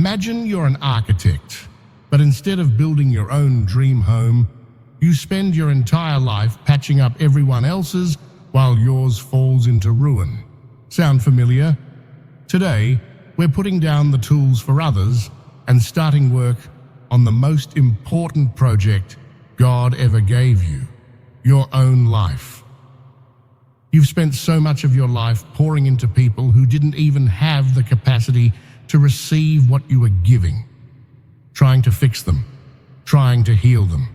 Imagine you're an architect, but instead of building your own dream home, you spend your entire life patching up everyone else's while yours falls into ruin. Sound familiar? Today, we're putting down the tools for others and starting work on the most important project God ever gave you, your own life. You've spent so much of your life pouring into people who didn't even have the capacity to receive what you were giving, trying to fix them, trying to heal them,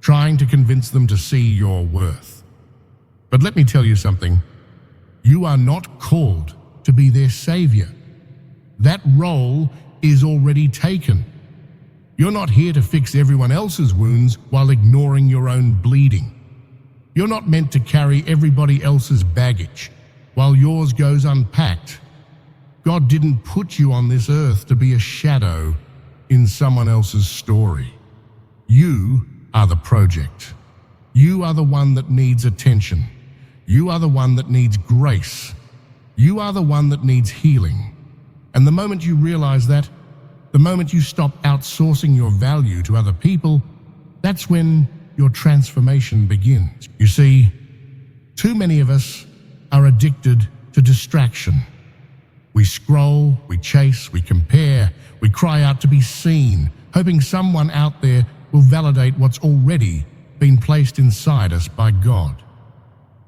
trying to convince them to see your worth. But let me tell you something. You are not called to be their savior. That role is already taken. You're not here to fix everyone else's wounds while ignoring your own bleeding. You're not meant to carry everybody else's baggage while yours goes unpacked. God didn't put you on this earth to be a shadow in someone else's story. You are the project. You are the one that needs attention. You are the one that needs grace. You are the one that needs healing. And the moment you realize that, the moment you stop outsourcing your value to other people, that's when your transformation begins. You see, too many of us are addicted to distraction. We scroll, we chase, we compare, we cry out to be seen, hoping someone out there will validate what's already been placed inside us by God.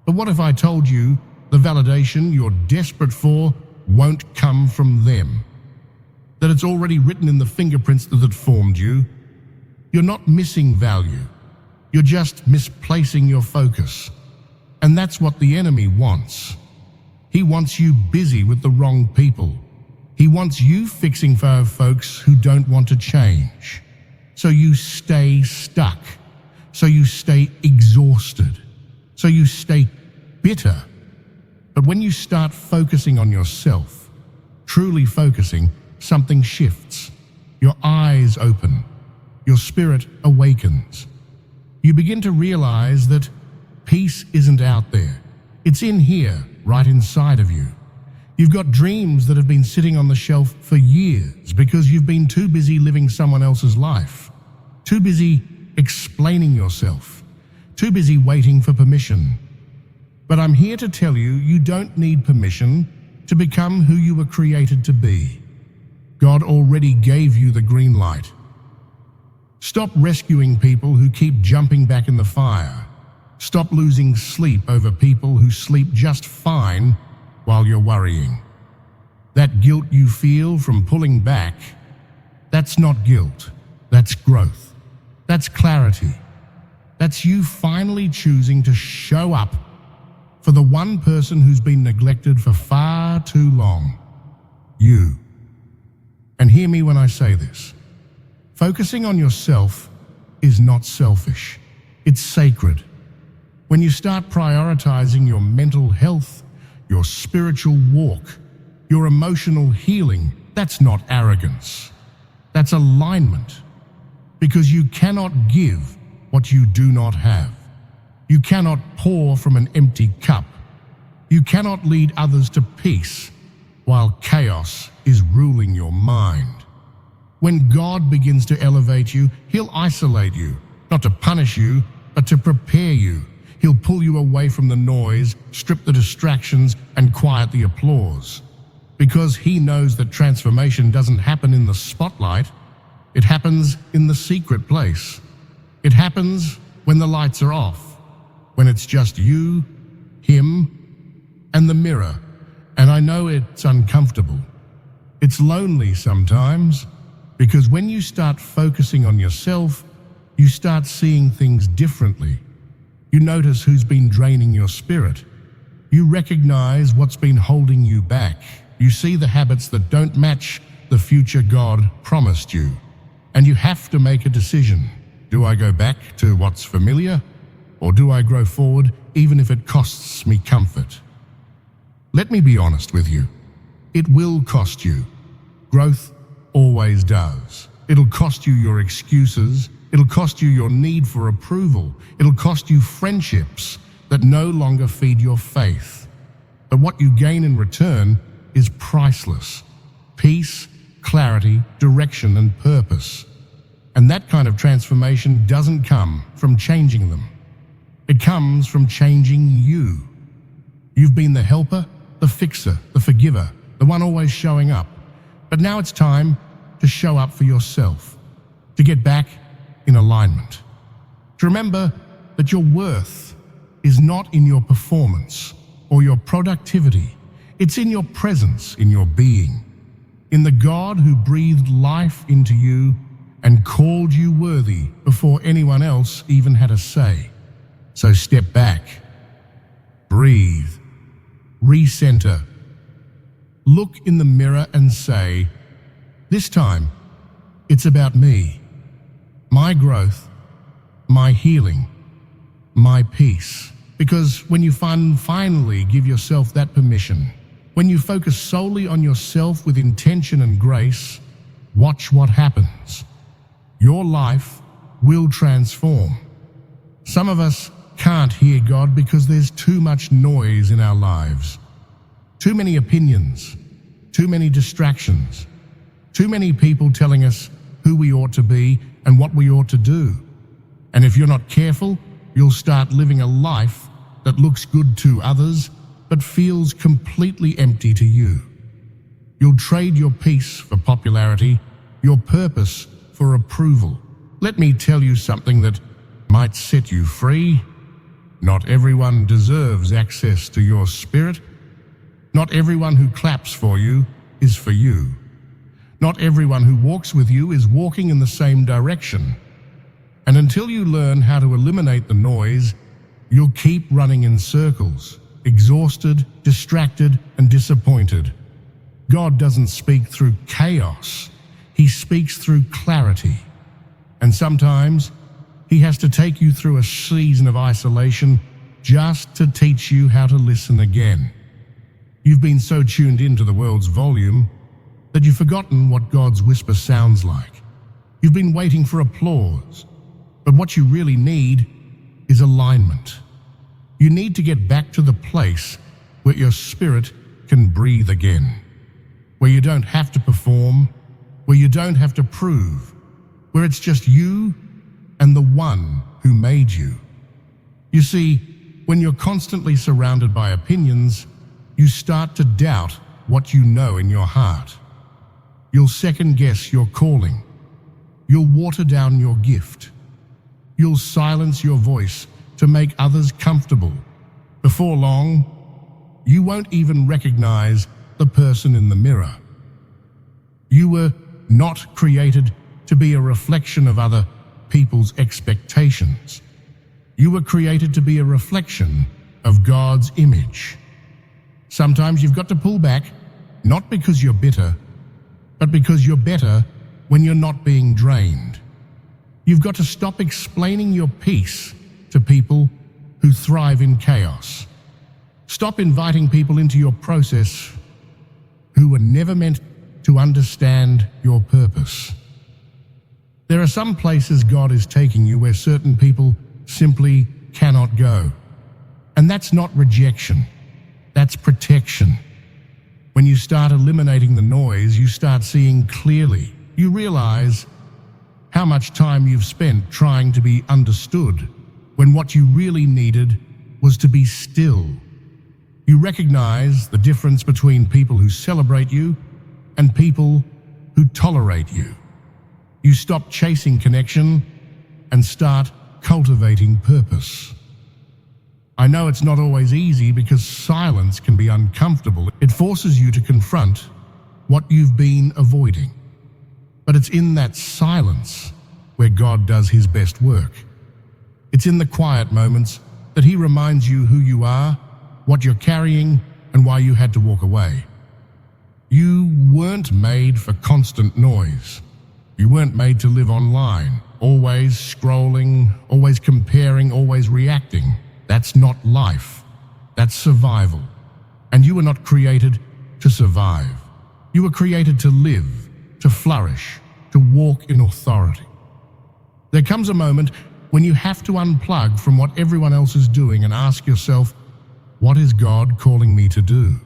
But what if I told you the validation you're desperate for won't come from them? That it's already written in the fingerprints that formed you? You're not missing value. You're just misplacing your focus. And that's what the enemy wants. He wants you busy with the wrong people. He wants you fixing for folks who don't want to change. So you stay stuck. So you stay exhausted. So you stay bitter. But when you start focusing on yourself, truly focusing, something shifts. Your eyes open. Your spirit awakens. You begin to realize that peace isn't out there. It's in here, right inside of you. You've got dreams that have been sitting on the shelf for years because you've been too busy living someone else's life, too busy explaining yourself, too busy waiting for permission. But I'm here to tell you, you don't need permission to become who you were created to be. God already gave you the green light. Stop rescuing people who keep jumping back in the fire. Stop losing sleep over people who sleep just fine while you're worrying. That guilt you feel from pulling back, that's not guilt. That's growth. That's clarity. That's you finally choosing to show up for the one person who's been neglected for far too long. You. And hear me when I say this. Focusing on yourself is not selfish. It's sacred. When you start prioritizing your mental health, your spiritual walk, your emotional healing, that's not arrogance. That's alignment. Because you cannot give what you do not have. You cannot pour from an empty cup. You cannot lead others to peace while chaos is ruling your mind. When God begins to elevate you, He'll isolate you, not to punish you, but to prepare you. He'll pull you away from the noise, strip the distractions, and quiet the applause. Because He knows that transformation doesn't happen in the spotlight. It happens in the secret place. It happens when the lights are off, when it's just you, Him, and the mirror. And I know it's uncomfortable. It's lonely sometimes, because when you start focusing on yourself, you start seeing things differently. You notice who's been draining your spirit. You recognize what's been holding you back. You see the habits that don't match the future God promised you. And you have to make a decision. Do I go back to what's familiar? Or do I grow forward even if it costs me comfort? Let me be honest with you. It will cost you. Growth always does. It'll cost you your excuses. It'll cost you your need for approval. It'll cost you friendships that no longer feed your faith. But what you gain in return is priceless. Peace clarity, direction, and purpose. And that kind of transformation doesn't come from changing them. It comes from changing you. You've been the helper, the fixer, the forgiver, the one always showing up. But now it's time to show up for yourself, to get back in alignment. To remember that your worth is not in your performance or your productivity. It's in your presence, in your being, in the God who breathed life into you and called you worthy before anyone else even had a say. So step back, breathe, recenter, look in the mirror and say, this time, it's about me, my growth, my healing, my peace. Because when you finally give yourself that permission, when you focus solely on yourself with intention and grace, watch what happens. Your life will transform. Some of us can't hear God because there's too much noise in our lives. Too many opinions, too many distractions, too many people telling us who we ought to be and what we ought to do. And if you're not careful, you'll start living a life that looks good to others but feels completely empty to you. You'll trade your peace for popularity, your purpose for approval. Let me tell you something that might set you free. Not everyone deserves access to your spirit. Not everyone who claps for you is for you. Not everyone who walks with you is walking in the same direction. And until you learn how to eliminate the noise, you'll keep running in circles, exhausted, distracted, and disappointed. God doesn't speak through chaos. He speaks through clarity. And sometimes He has to take you through a season of isolation just to teach you how to listen again. You've been so tuned into the world's volume that you've forgotten what God's whisper sounds like. You've been waiting for applause, but what you really need is alignment. You need to get back to the place where your spirit can breathe again, where you don't have to perform, where you don't have to prove, where it's just you and the one who made you. You see, when you're constantly surrounded by opinions, you start to doubt what you know in your heart. You'll second-guess your calling. You'll water down your gift. You'll silence your voice to make others comfortable. Before long, you won't even recognize the person in the mirror. You were not created to be a reflection of other people's expectations. You were created to be a reflection of God's image. Sometimes you've got to pull back, not because you're bitter, but because you're better when you're not being drained. You've got to stop explaining your peace to people who thrive in chaos. Stop inviting people into your process who were never meant to understand your purpose. There are some places God is taking you where certain people simply cannot go. And that's not rejection, that's protection. When you start eliminating the noise, you start seeing clearly. You realize how much time you've spent trying to be understood when what you really needed was to be still. You recognize the difference between people who celebrate you and people who tolerate you. You stop chasing connection and start cultivating purpose. I know it's not always easy because silence can be uncomfortable. It forces you to confront what you've been avoiding. But it's in that silence where God does His best work. It's in the quiet moments that He reminds you who you are, what you're carrying, and why you had to walk away. You weren't made for constant noise. You weren't made to live online, always scrolling, always comparing, always reacting. That's not life. That's survival. And you were not created to survive. You were created to live, to flourish, to walk in authority. There comes a moment when you have to unplug from what everyone else is doing and ask yourself, what is God calling me to do?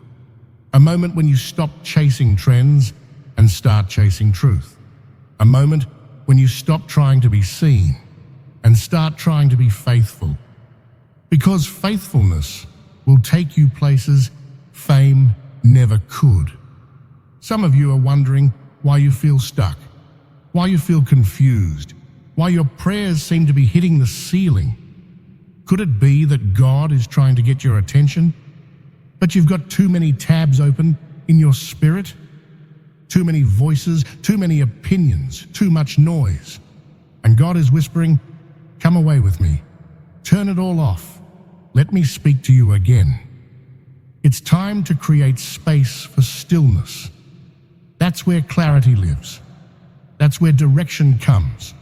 A moment when you stop chasing trends and start chasing truth. A moment when you stop trying to be seen and start trying to be faithful. Because faithfulness will take you places fame never could. Some of you are wondering why you feel stuck, why you feel confused, why your prayers seem to be hitting the ceiling. Could it be that God is trying to get your attention, but you've got too many tabs open in your spirit? Too many voices, too many opinions, too much noise. And God is whispering, "Come away with me. Turn it all off. Let me speak to you again." It's time to create space for stillness. That's where clarity lives. That's where direction comes.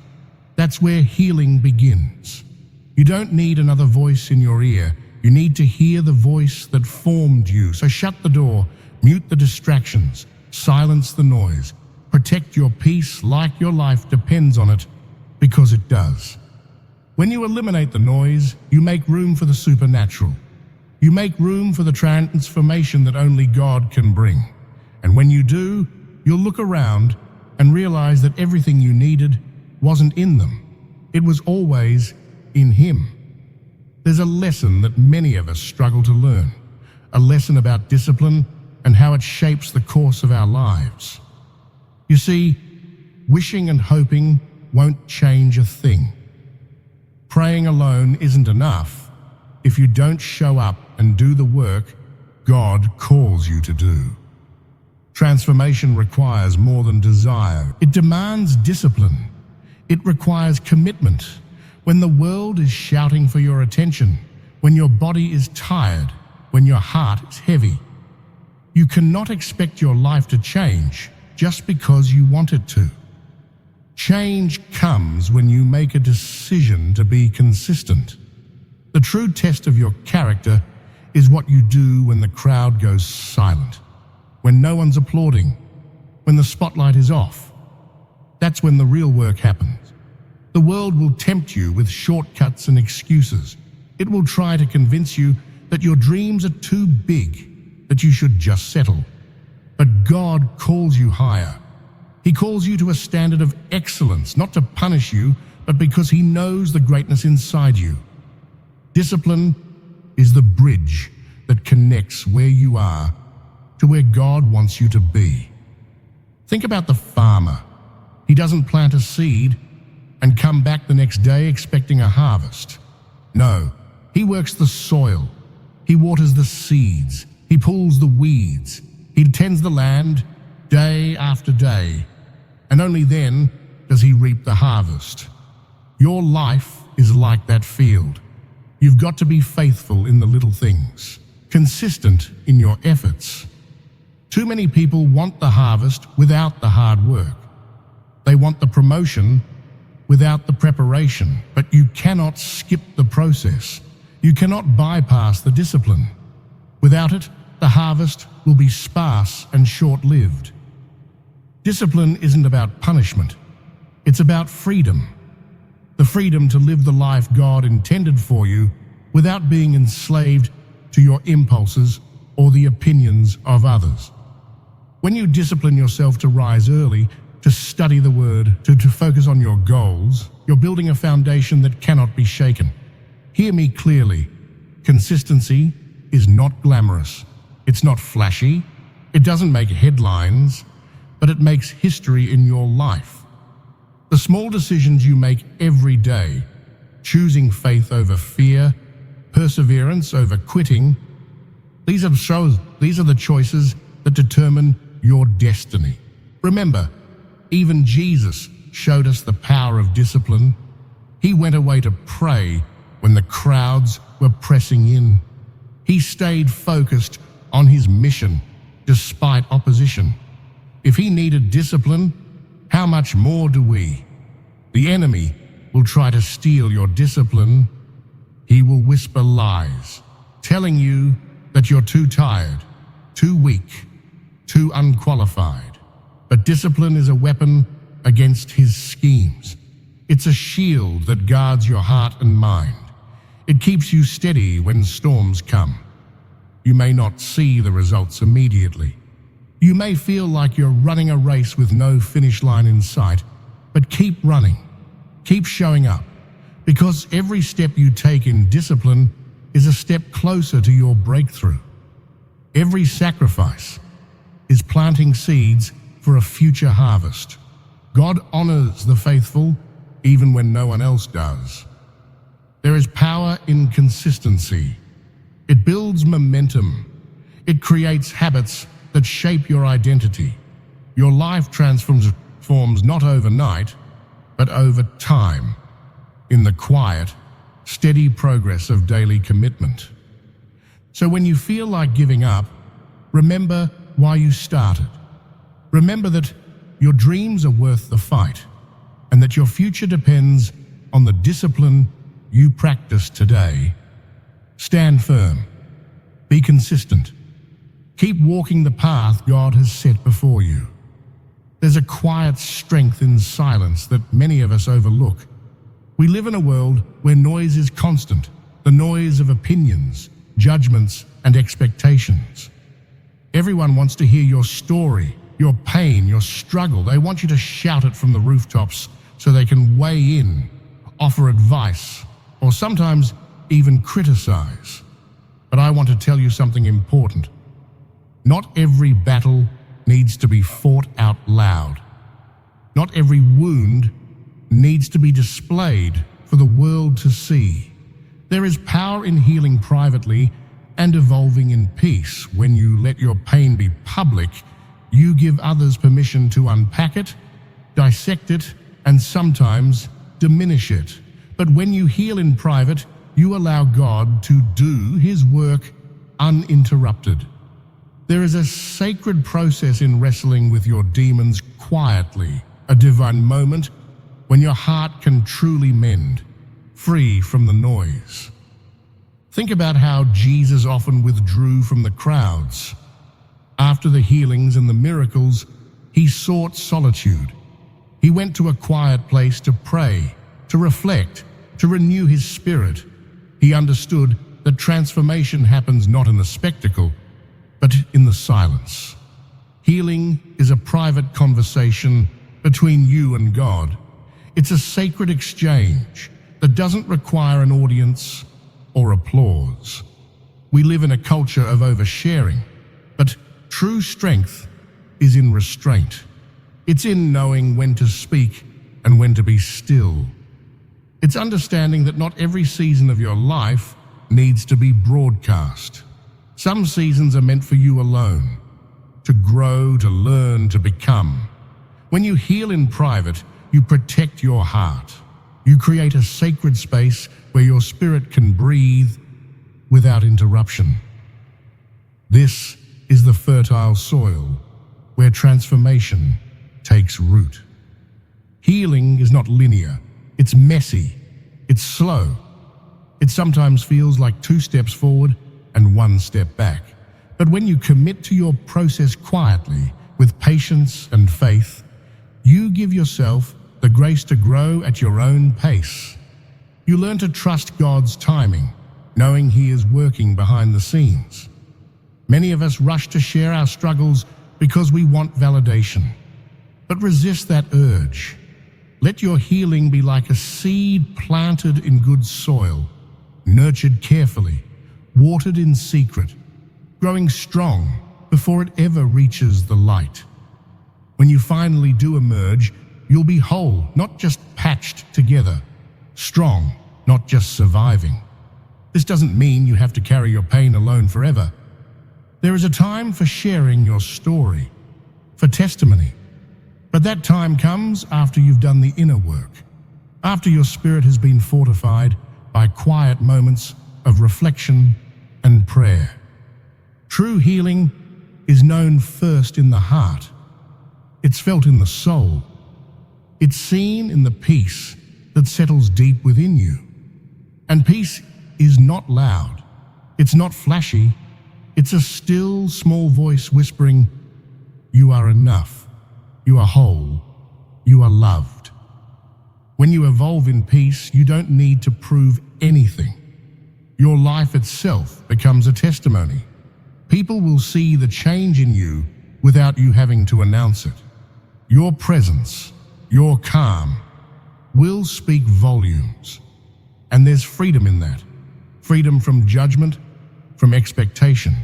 That's where healing begins. You don't need another voice in your ear. You need to hear the voice that formed you. So shut the door, mute the distractions, silence the noise. Protect your peace like your life depends on it, because it does. When you eliminate the noise, you make room for the supernatural. You make room for the transformation that only God can bring. And when you do, you'll look around and realize that everything you needed wasn't in them. It was always in Him. There's a lesson that many of us struggle to learn, a lesson about discipline and how it shapes the course of our lives. You see, wishing and hoping won't change a thing. Praying alone isn't enough if you don't show up and do the work God calls you to do. Transformation requires more than desire. It demands discipline. It requires commitment. When the world is shouting for your attention, when your body is tired, when your heart is heavy, you cannot expect your life to change just because you want it to. Change comes when you make a decision to be consistent. The true test of your character is what you do when the crowd goes silent, when no one's applauding, when the spotlight is off. That's when the real work happens. The world will tempt you with shortcuts and excuses. It will try to convince you that your dreams are too big, that you should just settle. But God calls you higher. He calls you to a standard of excellence, not to punish you, but because He knows the greatness inside you. Discipline is the bridge that connects where you are to where God wants you to be. Think about the farmer. He doesn't plant a seed and come back the next day expecting a harvest. No, he works the soil. He waters the seeds. He pulls the weeds. He tends the land day after day. And only then does he reap the harvest. Your life is like that field. You've got to be faithful in the little things, consistent in your efforts. Too many people want the harvest without the hard work. They want the promotion without the preparation, but you cannot skip the process. You cannot bypass the discipline. Without it, the harvest will be sparse and short-lived. Discipline isn't about punishment. It's about freedom. The freedom to live the life God intended for you without being enslaved to your impulses or the opinions of others. When you discipline yourself to rise early, to study the Word, to focus on your goals, you're building a foundation that cannot be shaken. Hear me clearly. Consistency is not glamorous. It's not flashy. It doesn't make headlines, but it makes history in your life. The small decisions you make every day, choosing faith over fear, perseverance over quitting, these are the choices that determine your destiny. Remember, even Jesus showed us the power of discipline. He went away to pray when the crowds were pressing in. He stayed focused on His mission despite opposition. If He needed discipline, how much more do we? The enemy will try to steal your discipline. He will whisper lies, telling you that you're too tired, too weak, too unqualified. But discipline is a weapon against his schemes. It's a shield that guards your heart and mind. It keeps you steady when storms come. You may not see the results immediately. You may feel like you're running a race with no finish line in sight, but keep running, keep showing up, because every step you take in discipline is a step closer to your breakthrough. Every sacrifice is planting seeds for a future harvest. God honors the faithful even when no one else does. There is power in consistency. It builds momentum. It creates habits that shape your identity. Your life transforms not overnight, but over time, in the quiet, steady progress of daily commitment. So when you feel like giving up, remember why you started. Remember that your dreams are worth the fight, and that your future depends on the discipline you practice today. Stand firm. Be consistent. Keep walking the path God has set before you. There's a quiet strength in silence that many of us overlook. We live in a world where noise is constant, the noise of opinions, judgments, and expectations. Everyone wants to hear your story, your pain, your struggle. They want you to shout it from the rooftops so they can weigh in, offer advice, or sometimes even criticize. But I want to tell you something important. Not every battle needs to be fought out loud. Not every wound needs to be displayed for the world to see. There is power in healing privately and evolving in peace. When you let your pain be public, you give others permission to unpack it, dissect it, and sometimes diminish it. But when you heal in private, you allow God to do His work uninterrupted. There is a sacred process in wrestling with your demons quietly, a divine moment when your heart can truly mend, free from the noise. Think about how Jesus often withdrew from the crowds. After the healings and the miracles, He sought solitude. He went to a quiet place to pray, to reflect, to renew His spirit. He understood that transformation happens not in the spectacle, but in the silence. Healing is a private conversation between you and God. It's a sacred exchange that doesn't require an audience or applause. We live in a culture of oversharing, but true strength is in restraint. It's in knowing when to speak and when to be still. It's understanding that not every season of your life needs to be broadcast. Some seasons are meant for you alone, to grow, to learn, to become. When you heal in private, you protect your heart. You create a sacred space where your spirit can breathe without interruption. This is the fertile soil where transformation takes root. Healing is not linear. It's messy. It's slow. It sometimes feels like 2 steps forward and 1 step back. But when you commit to your process quietly, with patience and faith, you give yourself the grace to grow at your own pace. You learn to trust God's timing, knowing He is working behind the scenes. Many of us rush to share our struggles because we want validation. But resist that urge. Let your healing be like a seed planted in good soil, nurtured carefully, watered in secret, growing strong before it ever reaches the light. When you finally do emerge, you'll be whole, not just patched together, strong, not just surviving. This doesn't mean you have to carry your pain alone forever. There is a time for sharing your story, for testimony. But that time comes after you've done the inner work, after your spirit has been fortified by quiet moments of reflection and prayer. True healing is known first in the heart. It's felt in the soul. It's seen in the peace that settles deep within you. And peace is not loud. It's not flashy. It's a still, small voice whispering, "You are enough. You are whole. You are loved." When you evolve in peace, you don't need to prove anything. Your life itself becomes a testimony. People will see the change in you without you having to announce it. Your presence, your calm, will speak volumes. And there's freedom in that. Freedom from judgment, from expectation,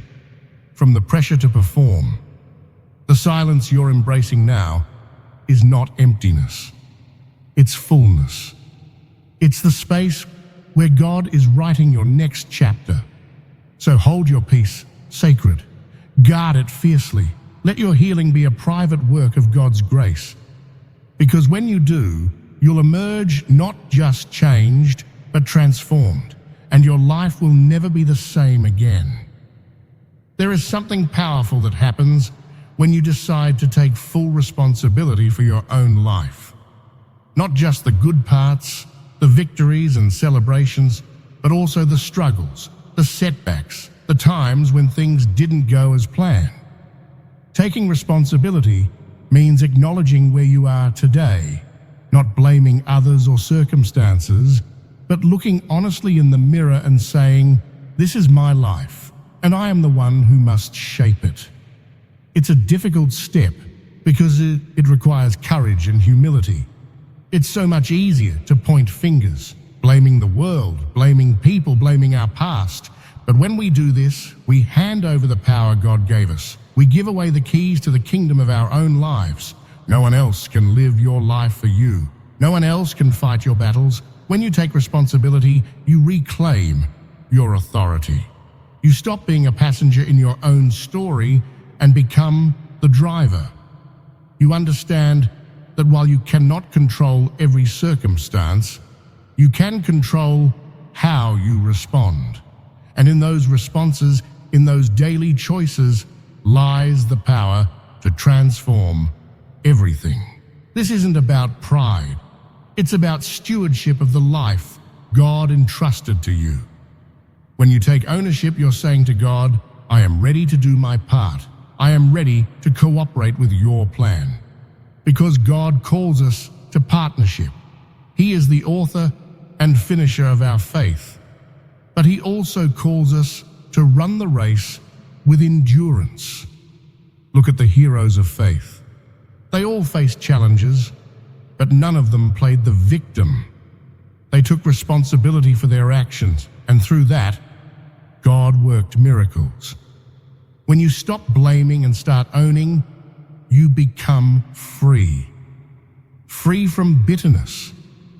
from the pressure to perform. The silence you're embracing now is not emptiness. It's fullness. It's the space where God is writing your next chapter. So hold your peace sacred. Guard it fiercely. Let your healing be a private work of God's grace. Because when you do, you'll emerge not just changed, but transformed, and your life will never be the same again. There is something powerful that happens when you decide to take full responsibility for your own life. Not just the good parts, the victories and celebrations, but also the struggles, the setbacks, the times when things didn't go as planned. Taking responsibility means acknowledging where you are today, not blaming others or circumstances, but looking honestly in the mirror and saying, "This is my life, and I am the one who must shape it." It's a difficult step because it requires courage and humility. It's so much easier to point fingers, blaming the world, blaming people, blaming our past. But when we do this, we hand over the power God gave us. We give away the keys to the kingdom of our own lives. No one else can live your life for you. No one else can fight your battles. When you take responsibility, you reclaim your authority. You stop being a passenger in your own story and become the driver. You understand that while you cannot control every circumstance, you can control how you respond. And in those responses, in those daily choices, lies the power to transform everything. This isn't about pride. It's about stewardship of the life God entrusted to you. When you take ownership, you're saying to God, "I am ready to do my part. I am ready to cooperate with your plan." Because God calls us to partnership. He is the author and finisher of our faith. But He also calls us to run the race with endurance. Look at the heroes of faith. They all faced challenges, but none of them played the victim. They took responsibility for their actions, and through that, God worked miracles. When you stop blaming and start owning, you become free. Free from bitterness,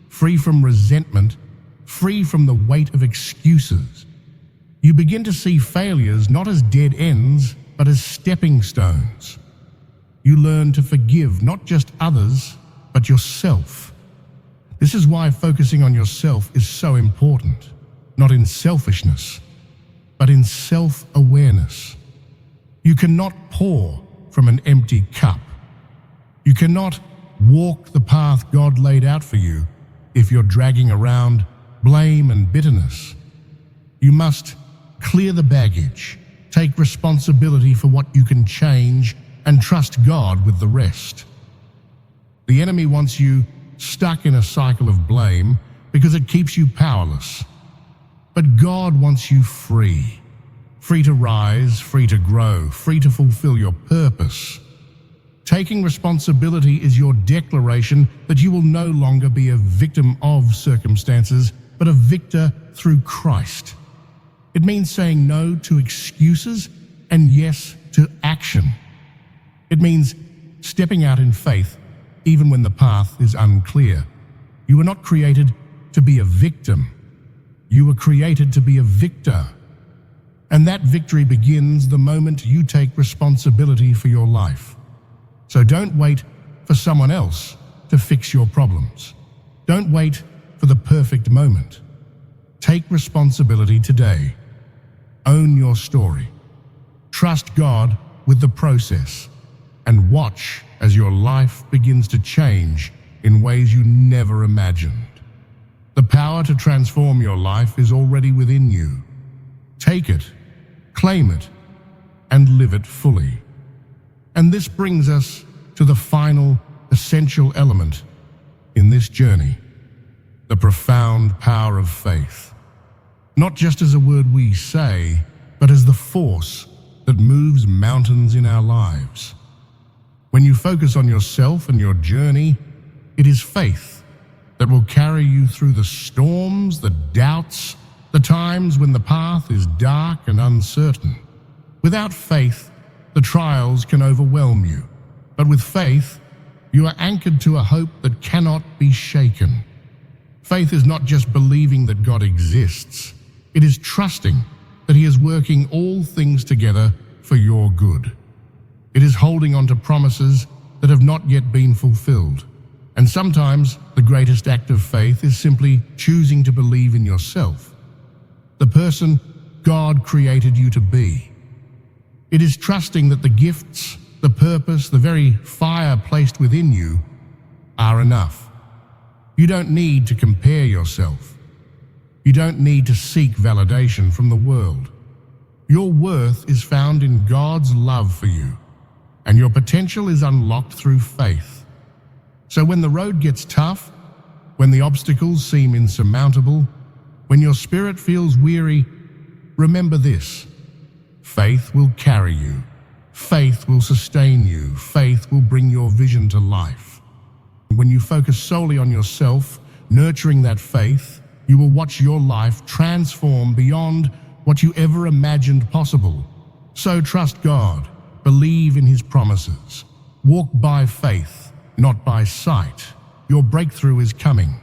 free from resentment, free from the weight of excuses. You begin to see failures not as dead ends, but as stepping stones. You learn to forgive not just others, but yourself. This is why focusing on yourself is so important, not in selfishness, but in self-awareness. You cannot pour from an empty cup. You cannot walk the path God laid out for you if you're dragging around blame and bitterness. You must clear the baggage, take responsibility for what you can change, and trust God with the rest. The enemy wants you stuck in a cycle of blame because it keeps you powerless. But God wants you free. Free to rise, free to grow, free to fulfill your purpose. Taking responsibility is your declaration that you will no longer be a victim of circumstances, but a victor through Christ. It means saying no to excuses and yes to action. It means stepping out in faith even when the path is unclear. You were not created to be a victim. You were created to be a victor. And that victory begins the moment you take responsibility for your life. So don't wait for someone else to fix your problems. Don't wait for the perfect moment. Take responsibility today. Own your story. Trust God with the process, and watch as your life begins to change in ways you never imagined. The power to transform your life is already within you. Take it, claim it, and live it fully. And this brings us to the final essential element in this journey, the profound power of faith. Not just as a word we say, but as the force that moves mountains in our lives. When you focus on yourself and your journey, it is faith that will carry you through the storms, the doubts, the times when the path is dark and uncertain. Without faith, the trials can overwhelm you. But with faith, you are anchored to a hope that cannot be shaken. Faith is not just believing that God exists. It is trusting that He is working all things together for your good. It is holding on to promises that have not yet been fulfilled. And sometimes the greatest act of faith is simply choosing to believe in yourself, the person God created you to be. It is trusting that the gifts, the purpose, the very fire placed within you are enough. You don't need to compare yourself. You don't need to seek validation from the world. Your worth is found in God's love for you, and your potential is unlocked through faith. So when the road gets tough, when the obstacles seem insurmountable, when your spirit feels weary, remember this: faith will carry you. Faith will sustain you. Faith will bring your vision to life. When you focus solely on yourself, nurturing that faith, you will watch your life transform beyond what you ever imagined possible. So trust God, believe in His promises, walk by faith, not by sight. Your breakthrough is coming.